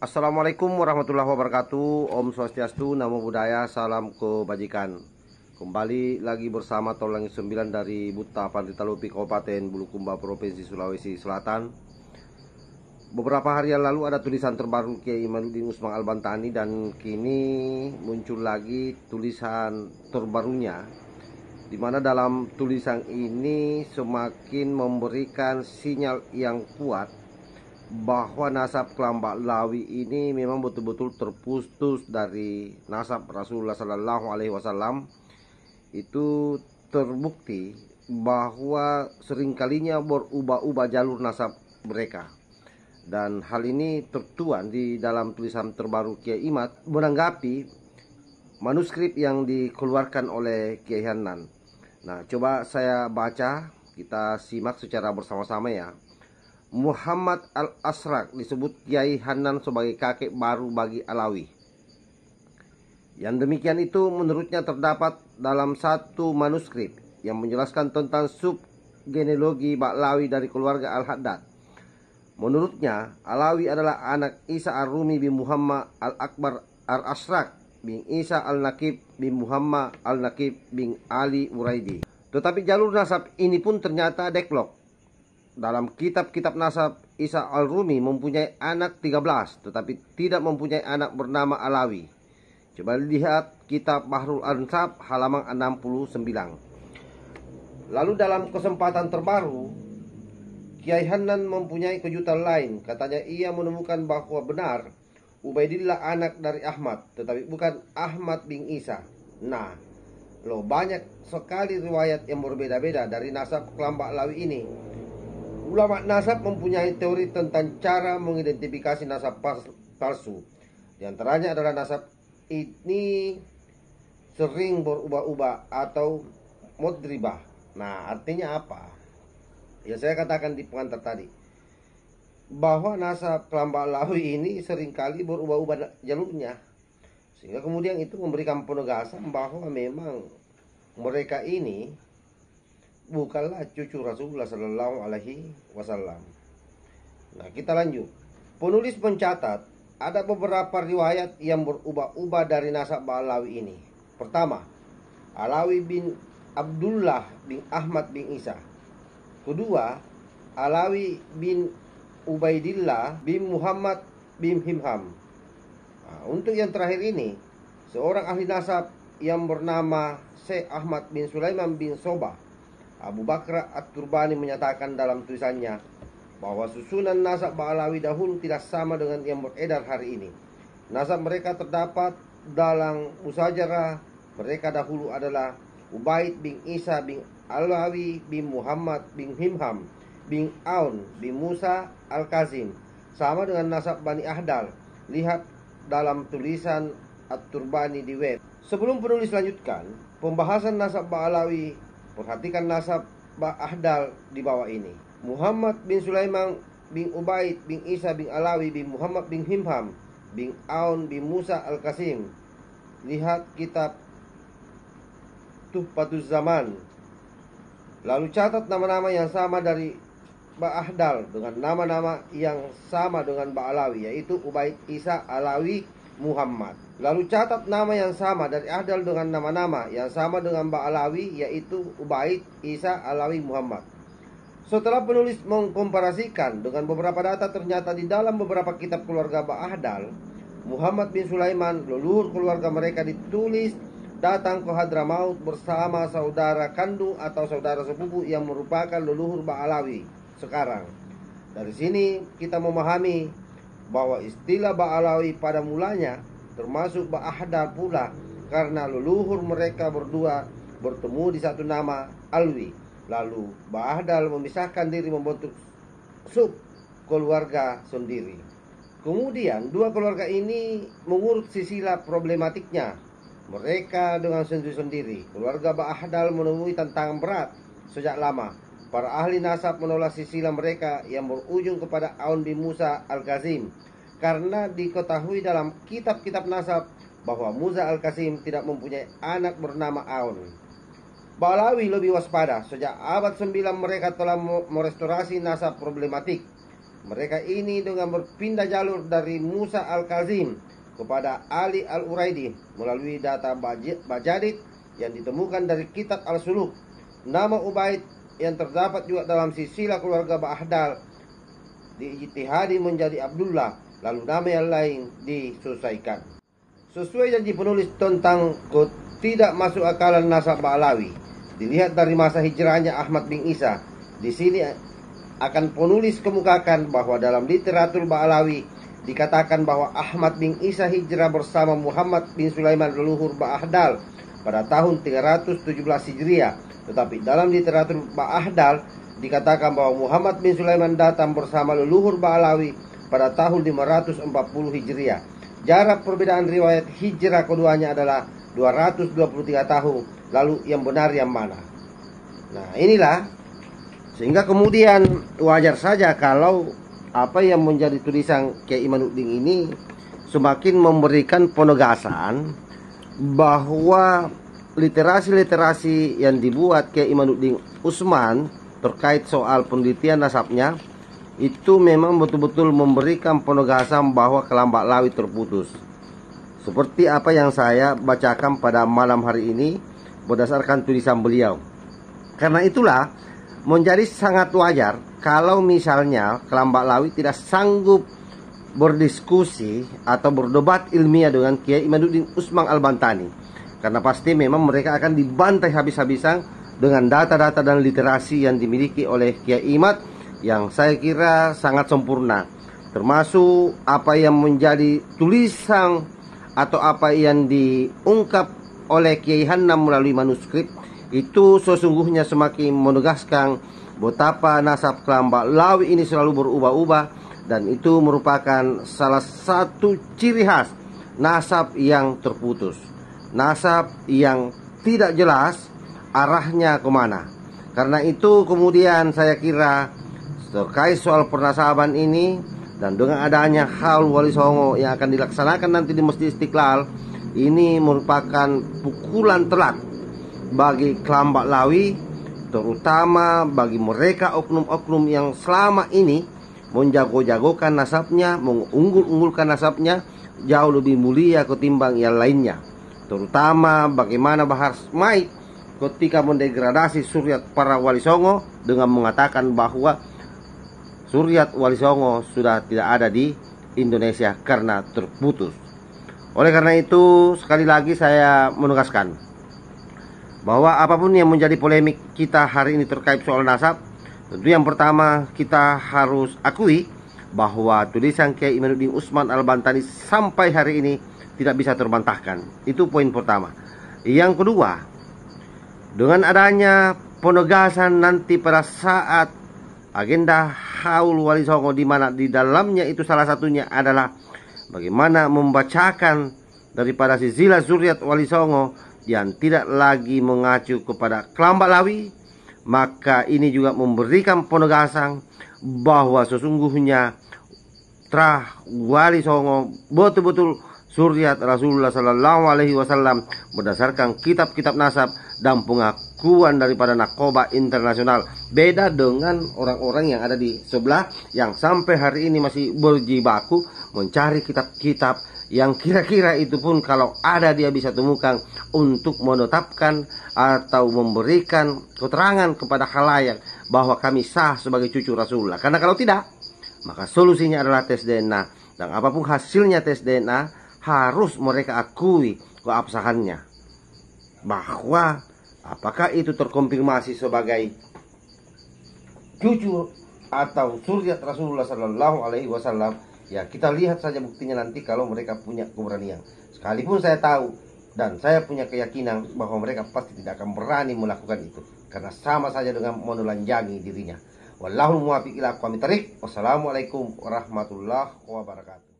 Assalamualaikum warahmatullahi wabarakatuh. Om Swastiastu, Namo Buddhaya, salam kebajikan. Kembali lagi bersama Tolangi 9 dari Buta Panditalupi, Kabupaten Bulukumba, Provinsi Sulawesi Selatan. Beberapa hari yang lalu ada tulisan terbaru Kiai Imanuddin Usman Al-Bantani, dan kini muncul lagi tulisan terbarunya, di mana dalam tulisan ini semakin memberikan sinyal yang kuat bahwa nasab klan Ba'lawi ini memang betul-betul terputus dari nasab Rasulullah Sallallahu Alaihi Wasallam. Itu terbukti bahwa seringkalinya berubah-ubah jalur nasab mereka, dan hal ini tertuang di dalam tulisan terbaru Kiai Imad menanggapi manuskrip yang dikeluarkan oleh Kiai Hanan. Nah, coba saya baca, kita simak secara bersama-sama ya. Muhammad Al-Asrak disebut Kiai Hanan sebagai kakek baru bagi Alawi. Yang demikian itu menurutnya terdapat dalam satu manuskrip yang menjelaskan tentang subgenealogi Ba'lawi dari keluarga Al-Haddad. Menurutnya, Alawi adalah anak Isa Ar-Rumi bin Muhammad Al-Akbar Al-Asrak bin Isa Al-Nakib bin Muhammad Al-Nakib bin Ali Uraidi. Tetapi jalur nasab ini pun ternyata deklok. Dalam kitab-kitab nasab, Isa Al-Rumi mempunyai anak 13, tetapi tidak mempunyai anak bernama Alawi. Coba lihat kitab Bahrul Ansab halaman 69. Lalu dalam kesempatan terbaru, Kiai Hanan mempunyai kejutan lain. Katanya ia menemukan bahwa benar Ubaidillah anak dari Ahmad, tetapi bukan Ahmad bin Isa. Nah, banyak sekali riwayat yang berbeda-beda dari nasab klan Ba'lawi ini. Ulama nasab mempunyai teori tentang cara mengidentifikasi nasab palsu. Di antaranya adalah nasab ini sering berubah-ubah atau mudribah. Nah, artinya apa? Ya, saya katakan di pengantar tadi bahwa nasab klan Ba'lawi ini seringkali berubah-ubah jalurnya, sehingga kemudian itu memberikan penegasan bahwa memang mereka ini bukanlah cucu Rasulullah Sallallahu Alaihi Wasallam. Nah, kita lanjut. Penulis mencatat ada beberapa riwayat yang berubah-ubah dari nasab Ba'lawi ini. Pertama, Alawi bin Abdullah bin Ahmad bin Isa. Kedua, Alawi bin Ubaidillah bin Muhammad bin Himham. Nah, untuk yang terakhir ini, seorang ahli nasab yang bernama Syekh Ahmad bin Sulaiman bin Sobah Abu Bakr At-Turbani menyatakan dalam tulisannya bahwa susunan nasab Ba'lawi dahulu tidak sama dengan yang beredar hari ini. Nasab mereka terdapat dalam musajarah mereka dahulu adalah Ubaid bin Isa bin Alawi bin Muhammad bin Himham bin Aun bin Musa Al-Kazim, sama dengan nasab Bani Ahdal. Lihat dalam tulisan At-Turbani di web. Sebelum penulis lanjutkan pembahasan nasab Ba'lawi, perhatikan nasab Ahdal di bawah ini. Muhammad bin Sulaiman bin Ubaid bin Isa bin Alawi bin Muhammad bin Himham bin Aun bin Musa Al-Qasim. Lihat kitab Tuhfatuz Zaman. Lalu catat nama-nama yang sama dari Ahdal dengan nama-nama yang sama dengan Ba'lawi, yaitu Ubaid, Isa, Alawi, Muhammad. Lalu catat nama yang sama dari Ahdal dengan nama-nama yang sama dengan Ba'lawi, yaitu Ubaid, Isa, Alawi, Muhammad. Setelah penulis mengkomparasikan dengan beberapa data, ternyata di dalam beberapa kitab keluarga Ba'ahdal, Muhammad bin Sulaiman, leluhur keluarga mereka, ditulis datang ke Hadramaut bersama saudara kandung atau saudara sepupu yang merupakan leluhur Ba'lawi sekarang. Dari sini kita memahami bahwa istilah Ba'lawi pada mulanya termasuk Ba'ahdal pula, karena leluhur mereka berdua bertemu di satu nama Alwi. Lalu Ba'ahdal memisahkan diri membentuk sub keluarga sendiri. Kemudian dua keluarga ini mengurut silsilah problematiknya mereka dengan sendiri-sendiri. Keluarga Ba'ahdal menemui tantangan berat sejak lama. Para ahli nasab menolak silsilah mereka yang berujung kepada Aun bin Musa Al-Kazim, karena diketahui dalam kitab-kitab nasab bahwa Musa Al-Kazim tidak mempunyai anak bernama Aun. Ba'lawi lebih waspada. Sejak abad 9 mereka telah merestorasi nasab problematik. Mereka ini dengan berpindah jalur dari Musa Al-Kazim kepada Ali Al-Uraidi melalui data Bajadid yang ditemukan dari kitab Al-Suluk. Nama Ubaid yang terdapat juga dalam silsilah keluarga Ba'ahdal diijtihadi menjadi Abdullah, lalu nama yang lain diselesaikan. Sesuai janji penulis tentang tidak masuk akalan nasab Ba'alawi, dilihat dari masa hijrahnya Ahmad bin Isa. Di sini akan penulis kemukakan bahwa dalam literatur Ba'alawi dikatakan bahwa Ahmad bin Isa hijrah bersama Muhammad bin Sulaiman leluhur Ba'ahdal pada tahun 317 Hijriah. Tetapi dalam literatur Ba'ahdal dikatakan bahwa Muhammad bin Sulaiman datang bersama leluhur Ba'alawi pada tahun 540 Hijriah. Jarak perbedaan riwayat hijrah keduanya adalah 223 tahun. Lalu yang benar yang mana? Nah, inilah sehingga kemudian wajar saja kalau apa yang menjadi tulisan Kiai Imanuddin ini semakin memberikan penegasan bahwa literasi-literasi yang dibuat Kiai Imanuddin Utsman terkait soal penelitian nasabnya itu memang betul-betul memberikan penegasan bahwa Kelam Ba'alawi terputus. Seperti apa yang saya bacakan pada malam hari ini berdasarkan tulisan beliau. Karena itulah menjadi sangat wajar kalau misalnya Kelam Ba'alawi tidak sanggup berdiskusi atau berdebat ilmiah dengan Kiai Imanuddin Utsman Al-Bantani, karena pasti memang mereka akan dibantai habis-habisan dengan data-data dan literasi yang dimiliki oleh Kiai Imad yang saya kira sangat sempurna, termasuk apa yang menjadi tulisan atau apa yang diungkap oleh Kiai Hanam melalui manuskrip. Itu sesungguhnya semakin menegaskan betapa nasab Kelam Ba'alawi ini selalu berubah-ubah, dan itu merupakan salah satu ciri khas nasab yang terputus, nasab yang tidak jelas arahnya kemana. Karena itu kemudian saya kira terkait soal pernasaban ini dan dengan adanya haul Wali Songo yang akan dilaksanakan nanti di Masjid Istiqlal, ini merupakan pukulan telak bagi Kelam Ba'alawi, terutama bagi mereka oknum-oknum yang selama ini menjago-jagokan nasabnya, mengunggul-unggulkan nasabnya jauh lebih mulia ketimbang yang lainnya. Terutama bagaimana Bahar Smait ketika mendegradasi Suryat para Wali Songo dengan mengatakan bahwa Suryat Wali Songo sudah tidak ada di Indonesia karena terputus. Oleh karena itu sekali lagi saya menegaskan bahwa apapun yang menjadi polemik kita hari ini terkait soal nasab, tentu yang pertama kita harus akui bahwa tulisan Kiai Imanuddin Utsman Al-Bantani sampai hari ini tidak bisa terbantahkan. Itu poin pertama. Yang kedua, dengan adanya penegasan nanti pada saat agenda haul Wali Songo, di mana di dalamnya itu salah satunya adalah bagaimana membacakan daripada silsilah Zuriat Wali Songo yang tidak lagi mengacu kepada Kelam Ba'alawi, maka ini juga memberikan penegasan bahwa sesungguhnya Trah Wali Songo betul-betul Suryat Rasulullah Sallallahu Alaihi Wasallam berdasarkan kitab-kitab nasab dan pengakuan daripada Narkoba Internasional. Beda dengan orang-orang yang ada di sebelah yang sampai hari ini masih berjibaku mencari kitab-kitab yang kira-kira itu pun kalau ada dia bisa temukan untuk menetapkan atau memberikan keterangan kepada khalayak bahwa kami sah sebagai cucu Rasulullah. Karena kalau tidak, maka solusinya adalah tes DNA, dan apapun hasilnya tes DNA harus mereka akui keabsahannya, bahwa apakah itu terkonfirmasi sebagai cucu atau Suryat Rasulullah Sallallahu Alaihi Wasallam. Ya, kita lihat saja buktinya nanti kalau mereka punya keberanian. Sekalipun saya tahu dan saya punya keyakinan bahwa mereka pasti tidak akan berani melakukan itu, karena sama saja dengan menelanjangi dirinya. Wallahul muwaffiq ila aqwamit thoriq. Wassalamualaikum warahmatullahi wabarakatuh.